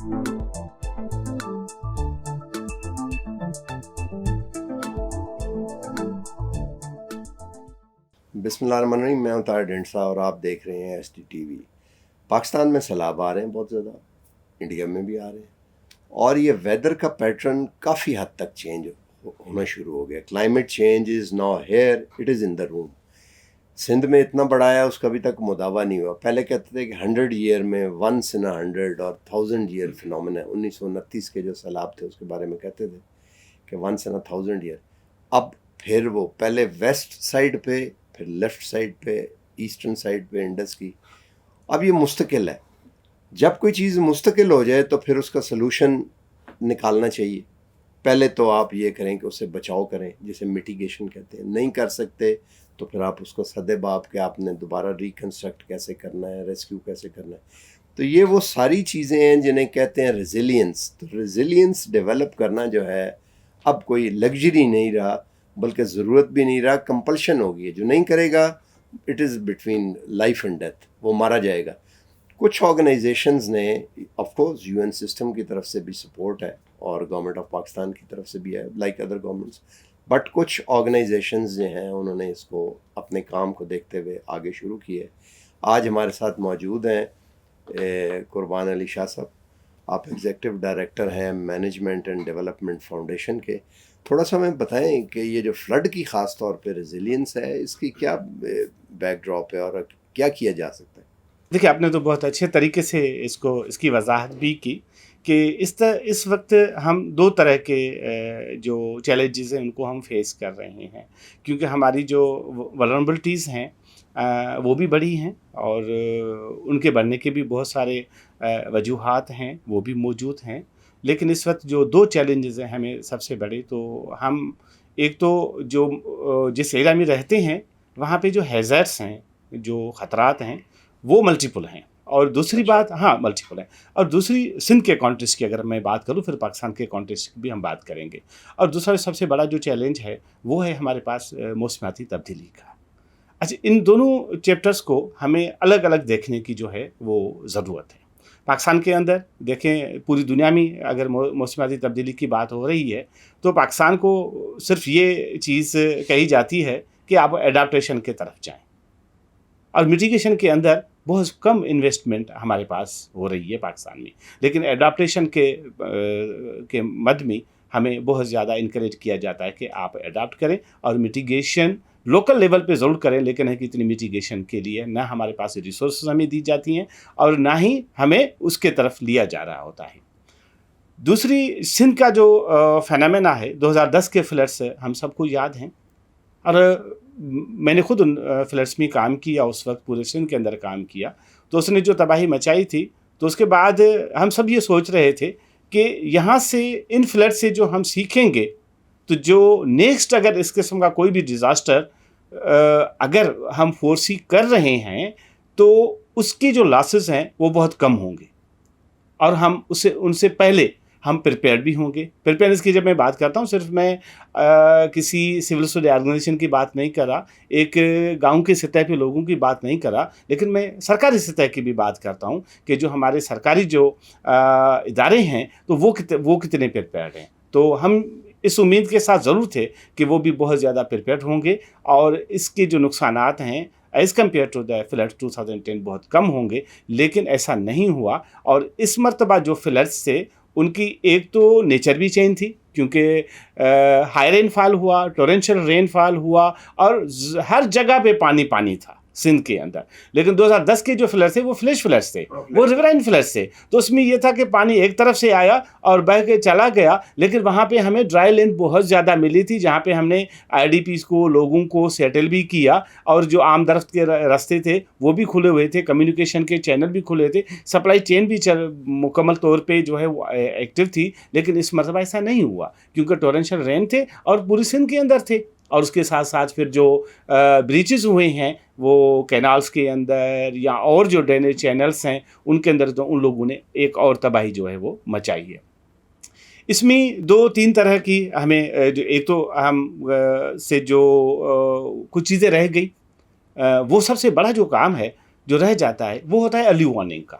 بسم اللہ الرحمن الرحیم، میں ہوں طاہر ڈنڈسا اور آپ دیکھ رہے ہیں S T T V. Pakistan میں سیلاب آ رہے ہیں بہت زیادہ، انڈیا میں بھی آ رہے ہیں، اور یہ ویدر کا پیٹرن کافی حد تک چینج ہونا شروع ہو گیا۔ Climate change is now here, it is in the room. Sindh میں اتنا بڑا ہے، اس کا ابھی تک مداوع نہیں ہوا۔ پہلے کہتے تھے کہ 100 ایئر میں 1 in 100 اور 1000 ایئر فنومینا، 1929 کے جو سیلاب تھے اس کے بارے میں کہتے تھے کہ 1 in 1000 ایئر۔ اب پھر وہ پہلے ویسٹ سائڈ پہ، پھر لیفٹ سائڈ پہ، ایسٹرن سائڈ پہ انڈس کی، اب یہ مستقل ہے۔ جب کوئی چیز مستقل ہو جائے تو پھر اس کا سلوشن نکالنا چاہیے۔ پہلے تو آپ یہ کریں کہ اس سے بچاؤ کریں، جسے میٹیگیشن کہتے ہیں۔ نہیں کر سکتے تو پھر آپ اس کو سدے باب کہ آپ نے دوبارہ ریکنسٹرکٹ کیسے کرنا ہے، ریسکیو کیسے کرنا ہے۔ تو یہ وہ ساری چیزیں ہیں جنہیں کہتے ہیں ریزیلینس۔ تو ریزیلینس ڈیولپ کرنا جو ہے اب کوئی لگژری نہیں رہا، بلکہ ضرورت بھی نہیں رہا، کمپلشن ہوگی ہے۔ جو نہیں کرے گا it is between life and death, وہ مارا جائے گا۔ کچھ آرگنائزیشنز نے of course U N system کی طرف سے بھی سپورٹ ہے اور گورنمنٹ آف پاکستان کی طرف سے بھی ہے، لائک ادر گورنمنٹس، بٹ کچھ آرگنائزیشنز جو ہیں انہوں نے اس کو اپنے کام کو دیکھتے ہوئے آگے شروع کیے۔ آج ہمارے ساتھ موجود ہیں قربان علی شاہ صاحب، آپ ایگزیکٹو ڈائریکٹر ہیں مینجمنٹ اینڈ ڈیولپمنٹ فاؤنڈیشن کے۔ تھوڑا سا ہمیں بتائیں کہ یہ جو فلڈ کی خاص طور پہ ریزیلینس ہے، اس کی کیا بیک ڈراپ ہے اور کیا کیا جا سکتا ہے؟ دیکھیے، آپ نے تو بہت اچھے طریقے سے اس کی وضاحت بھی کی کہ اس وقت ہم 2 طرح کے جو چیلنجز ہیں ان کو ہم فیس کر رہے ہیں، کیونکہ ہماری جو ولنریبلٹیز ہیں وہ بھی بڑی ہیں اور ان کے بڑھنے کے بھی بہت سارے وجوہات ہیں، وہ بھی موجود ہیں۔ لیکن اس وقت جو 2 چیلنجز ہیں ہمیں سب سے بڑے، تو ہم ایک تو جو جس ایریا میں رہتے ہیں وہاں پہ جو ہیزرڈس ہیں، جو خطرات ہیں، وہ ملٹیپل ہیں، اور دوسری بات ملٹیپل ہیں، اور دوسری سندھ کے کانٹیکسٹ کی اگر میں بات کروں، پھر پاکستان کے کانٹیکسٹ کی بھی ہم بات کریں گے۔ اور دوسرا سب سے بڑا جو چیلنج ہے وہ ہے ہمارے پاس موسمیاتی تبدیلی کا۔ اچھا، ان دونوں چیپٹرز کو ہمیں الگ الگ دیکھنے کی جو ہے وہ ضرورت ہے۔ پاکستان کے اندر دیکھیں، پوری دنیا میں اگر موسمیاتی تبدیلی کی بات ہو رہی ہے تو پاکستان کو صرف یہ چیز کہی جاتی ہے کہ آپ ایڈاپٹیشن کی طرف جائیں، اور میٹیگیشن کے اندر بہت کم انویسٹمنٹ ہمارے پاس ہو رہی ہے پاکستان میں۔ لیکن ایڈاپٹیشن کے مد میں ہمیں بہت زیادہ انکریج کیا جاتا ہے کہ آپ ایڈاپٹ کریں، اور میٹیگیشن لوکل لیول پہ ضرور کریں، لیکن ہے کہ اتنی میٹیگیشن کے لیے نہ ہمارے پاس ریسورسز ہمیں دی جاتی ہیں اور نہ ہی ہمیں اس کے طرف لیا جا رہا ہوتا ہے۔ دوسری، سندھ کا جو فینامنا ہے، 2010 کے فلڈس ہم سب کو یاد ہیں، اور میں نے خود ان فلڈس میں کام کیا، اس وقت پورے سندھ کے اندر کام کیا، تو اس نے جو تباہی مچائی تھی، تو اس کے بعد ہم سب یہ سوچ رہے تھے کہ یہاں سے ان فلڈ سے جو ہم سیکھیں گے، تو جو نیکسٹ اگر اس قسم کا کوئی بھی ڈیزاسٹر اگر ہم فورسی کر رہے ہیں تو اس کی جو لاسز ہیں وہ بہت کم ہوں گے، اور ہم ان سے پہلے ہم پریپیئر بھی ہوں گے۔ پریپیئرنس کی جب میں بات کرتا ہوں، صرف میں کسی سول سوسائٹی آرگنائزیشن کی بات نہیں کر رہا، ایک گاؤں کی سطح پہ لوگوں کی بات نہیں کر رہا، لیکن میں سرکاری سطح کی بھی بات کرتا ہوں کہ جو ہمارے سرکاری جو ادارے ہیں تو وہ کتنے پریپیئرڈ ہیں۔ تو ہم اس امید کے ساتھ ضرور تھے کہ وہ بھی بہت زیادہ پریپیئرڈ ہوں گے، اور اس کے جو نقصانات ہیں as compare to the flood 2010 بہت کم ہوں گے، لیکن ایسا نہیں ہوا۔ اور اس مرتبہ جو فلڈس تھے ان کی ایک تو نیچر بھی چینج تھی، کیونکہ ہائی رین فال ہوا، ٹورینشل رین فال ہوا، اور ہر جگہ پہ پانی تھا سندھ کے اندر۔ لیکن 2010 کے جو فلڈس تھے وہ فلیش فلڈس تھے، وہ ریورائن فلڈس تھے، تو اس میں یہ تھا کہ پانی ایک طرف سے آیا اور بہہ کے چلا گیا، لیکن وہاں پہ ہمیں ڈرائی لینڈ بہت زیادہ ملی تھی، جہاں پہ ہم نے آئی ڈی پیز کو، لوگوں کو سیٹل بھی کیا، اور جو عام درخت کے راستے تھے وہ بھی کھلے ہوئے تھے، کمیونیکیشن کے چینل بھی کھلے تھے، سپلائی چین بھی مکمل طور پہ جو ہے وہ ایکٹیو تھی۔ لیکن اس مرتبہ ایسا نہیں ہوا، کیونکہ ٹورینشل رین تھے اور پوری سندھ کے اندر تھے، اور اس کے ساتھ ساتھ پھر جو بریچز ہوئے ہیں وہ کینالز کے اندر یا اور جو ڈرینیج چینلز ہیں ان کے اندر، تو ان لوگوں نے ایک اور تباہی جو ہے وہ مچائی ہے۔ اس میں 2-3 طرح کی ہمیں ایک تو ہم سے جو کچھ چیزیں رہ گئی، وہ سب سے بڑا جو کام ہے جو رہ جاتا ہے وہ ہوتا ہے ارلی وارننگ کا،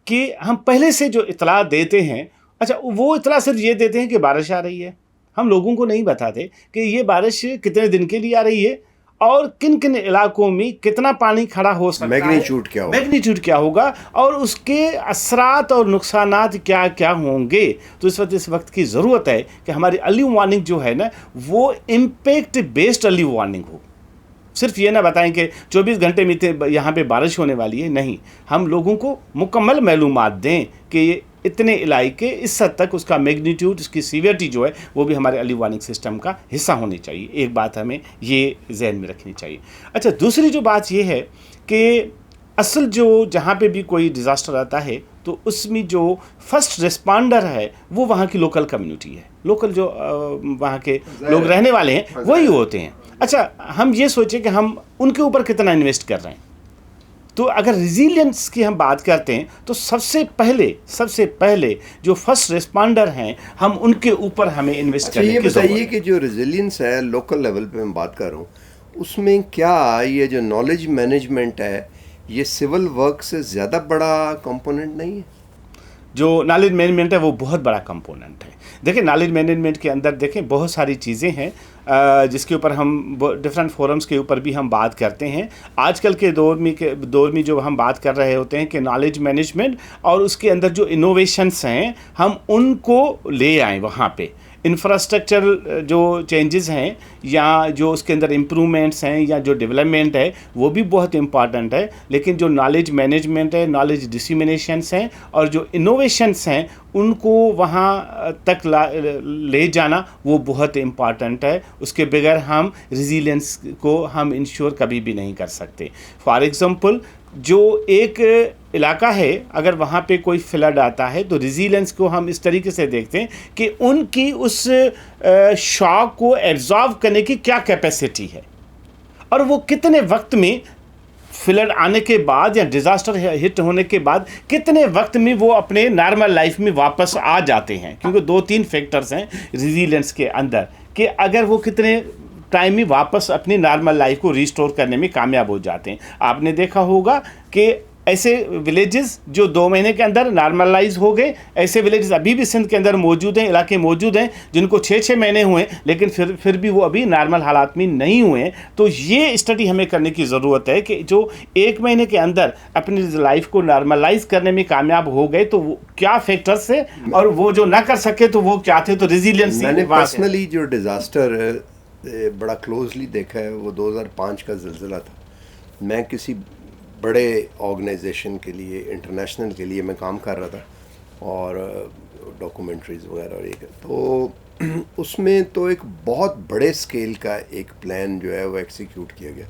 کہ ہم پہلے سے جو اطلاع دیتے ہیں، اچھا وہ اطلاع صرف یہ دیتے ہیں کہ بارش آ رہی ہے، ہم لوگوں کو نہیں بتاتے کہ یہ بارش کتنے دن کے لیے آ رہی ہے اور کن کن علاقوں میں کتنا پانی کھڑا ہو سکتا ہے، میگنیچیوڈ کیا ہوگا اور اس کے اثرات اور نقصانات کیا کیا ہوں گے. تو اس وقت کی ضرورت ہے کہ ہماری ارلی وارننگ جو ہے نا وہ امپیکٹ بیسڈ ارلی وارننگ ہو. صرف یہ نہ بتائیں کہ 24 گھنٹے میں یہاں پہ بارش ہونے والی ہے، نہیں، ہم لوگوں کو مکمل معلومات دیں کہ یہ اتنے علاقے اس حد تک اس کا میگنیٹیوڈ، اس کی سیویرٹی جو ہے وہ بھی ہمارے ارلی وارننگ سسٹم کا حصہ ہونی چاہیے. ایک بات ہمیں یہ ذہن میں رکھنی چاہیے. اچھا، دوسری جو بات یہ ہے کہ اصل جو جہاں پہ بھی کوئی ڈیزاسٹر آتا ہے تو اس میں جو فرسٹ ریسپانڈر ہے وہ وہاں کی لوکل کمیونٹی ہے، لوکل جو وہاں کے لوگ رہنے والے ہیں وہی ہوتے ہیں. اچھا، ہم یہ سوچیں کہ ہم ان کے اوپر کتنا انویسٹ کر رہے ہیں. تو اگر ریزیلینس کی ہم بات کرتے ہیں تو سب سے پہلے جو فرسٹ ریسپانڈر ہیں ہم ان کے اوپر ہمیں انویسٹ کرنے کی ضرورت ہے. یہ بتائیے کہ جو ریزیلینس ہے لوکل لیول پہ میں بات کر رہا ہوں، اس میں کیا یہ جو نالج مینجمنٹ ہے یہ سول ورک سے زیادہ بڑا کمپوننٹ نہیں ہے؟ جو نالج مینجمنٹ ہے وہ بہت بڑا کمپوننٹ ہے. دیکھیں نالج مینجمنٹ کے اندر دیکھیں بہت ساری چیزیں ہیں جس کے اوپر ہم ڈفرینٹ فورمز کے اوپر بھی ہم بات کرتے ہیں. آج کل کے دور میں جو ہم بات کر رہے ہوتے ہیں کہ نالج مینجمنٹ اور اس کے اندر جو انوویشنس ہیں ہم ان کو لے آئیں وہاں پہ. انفراسٹرکچر جو چینجز ہیں یا جو اس کے اندر امپرومنٹس ہیں یا جو ڈیولپمنٹ ہے وہ بھی بہت امپارٹنٹ ہے، لیکن جو نالج مینجمنٹ ہے، نالج ڈسیمینیشنس ہیں اور جو انوویشنس ہیں ان کو وہاں تک لے جانا وہ بہت امپارٹنٹ ہے. اس کے بغیر ہم ریزیلینس کو ہم انشور کبھی بھی نہیں کر سکتے. فار ایگزامپل جو ایک علاقہ ہے اگر وہاں پہ کوئی فلڈ آتا ہے تو ریزیلینس کو ہم اس طریقے سے دیکھتے ہیں کہ ان کی اس شاک کو ایبزارو کرنے کی کیا کیپیسٹی ہے اور وہ کتنے وقت میں فلڈ آنے کے بعد یا ڈیزاسٹر ہٹ ہونے کے بعد کتنے وقت میں وہ اپنے نارمل لائف میں واپس آ جاتے ہیں. کیونکہ 2-3 فیکٹرز ہیں ریزیلینس کے اندر کہ اگر وہ کتنے ٹائم میں واپس اپنی نارمل لائف کو ریسٹور کرنے میں کامیاب ہو جاتے ہیں. آپ نے دیکھا ہوگا کہ ایسے ولیجز جو 2 مہینے کے اندر نارملائز ہو گئے، ایسے ولیجز ابھی بھی سندھ کے اندر موجود ہیں، علاقے موجود ہیں جن کو 6 مہینے ہوئے لیکن پھر بھی وہ ابھی نارمل حالات میں نہیں ہوئے ہیں. تو یہ اسٹڈی ہمیں کرنے کی ضرورت ہے کہ جو 1 مہینے کے اندر اپنی لائف کو نارملائز کرنے میں کامیاب ہو گئے تو وہ کیا فیکٹرز ہیں اور وہ جو نہ کر سکے تو وہ کیا تھے. تو ریزیلینس میں نے پرسنلی جو ڈیزاسٹر بڑا کلوزلی دیکھا ہے وہ 2005 کا زلزلہ تھا. میں کسی بڑے آرگنائزیشن کے لیے انٹرنیشنل کے لیے میں کام کر رہا تھا اور ڈاکومنٹریز وغیرہ اور یہ تو اس میں تو ایک بہت بڑے اسکیل کا ایک پلان جو ہے وہ ایکسیکیوٹ کیا گیا.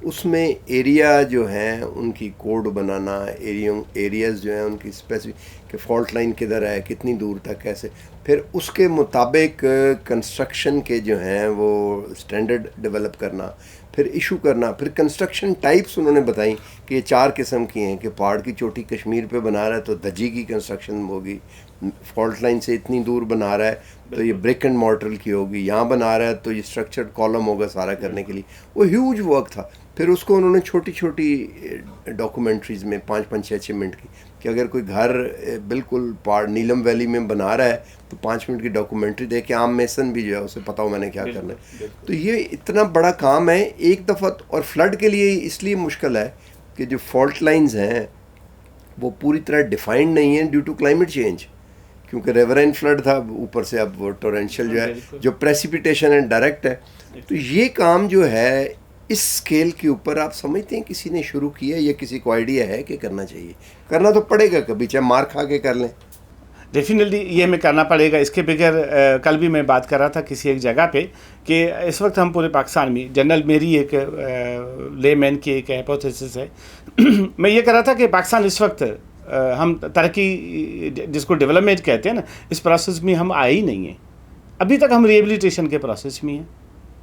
اس میں ایریا جو ہیں ان کی کوڈ بنانا، ایریاز جو ہیں ان کی اسپیسیفک کہ فالٹ لائن کدھر ہے، کتنی دور تک، کیسے، پھر اس کے مطابق کنسٹرکشن کے جو ہیں وہ اسٹینڈرڈ ڈیولپ کرنا، پھر ایشو کرنا، پھر کنسٹرکشن ٹائپس انہوں نے بتائیں کہ یہ 4 قسم کی ہیں کہ پہاڑ کی چوٹی کشمیر پہ بنا رہا ہے تو دھجی کی کنسٹرکشن ہوگی، فالٹ لائن سے اتنی دور بنا رہا ہے تو یہ برک اینڈ مارٹر کی ہوگی، یہاں بنا رہا ہے تو یہ اسٹرکچرڈ کالم ہوگا سارا کرنے کے لیے. وہ ہیوج ورک تھا. پھر اس کو انہوں نے چھوٹی چھوٹی ڈاکومنٹریز میں 5-5 6-6 منٹ کی کہ اگر کوئی گھر بالکل پہاڑ نیلم ویلی میں بنا رہا ہے تو 5 منٹ کی ڈاکومنٹری دے کے عام میسن بھی جو ہے اسے پتہ ہو میں نے کیا کرنا ہے. تو یہ اتنا بڑا کام ہے ایک دفعہ. اور فلڈ کے لیے اس لیے مشکل ہے کہ جو فالٹ لائنز ہیں وہ پوری طرح ڈیفائنڈ نہیں ہیں ڈیو ٹو کلائمیٹ چینج، کیونکہ ریورائن فلڈ تھا اوپر سے اب وہ ٹورینشل جو ہے جو پریسیپیٹیشن ہے ڈائریکٹ ہے. تو یہ کام جو ہے اس اسکیل کے اوپر آپ سمجھتے ہیں کسی نے شروع کیا یا کسی کو آئیڈیا ہے کہ کرنا چاہیے؟ کرنا تو پڑے گا کبھی، چاہے مار کھا کے کر لیں. ڈیفینیٹلی یہ ہمیں کرنا پڑے گا. اس کے بغیر کل بھی میں بات کر رہا تھا کسی ایک جگہ پہ کہ اس وقت ہم پورے پاکستان میں جنرل میری ایک لے مین کی ایک ہائپوتھیسس ہے. میں یہ کر رہا تھا کہ پاکستان اس وقت ہم ترقی جس کو ڈیولپمنٹ کہتے ہیں نا اس پروسیس میں ہم آئے ہی نہیں ہیں. ابھی تک ہم ریہیبلیٹیشن کے پروسیس میں ہیں.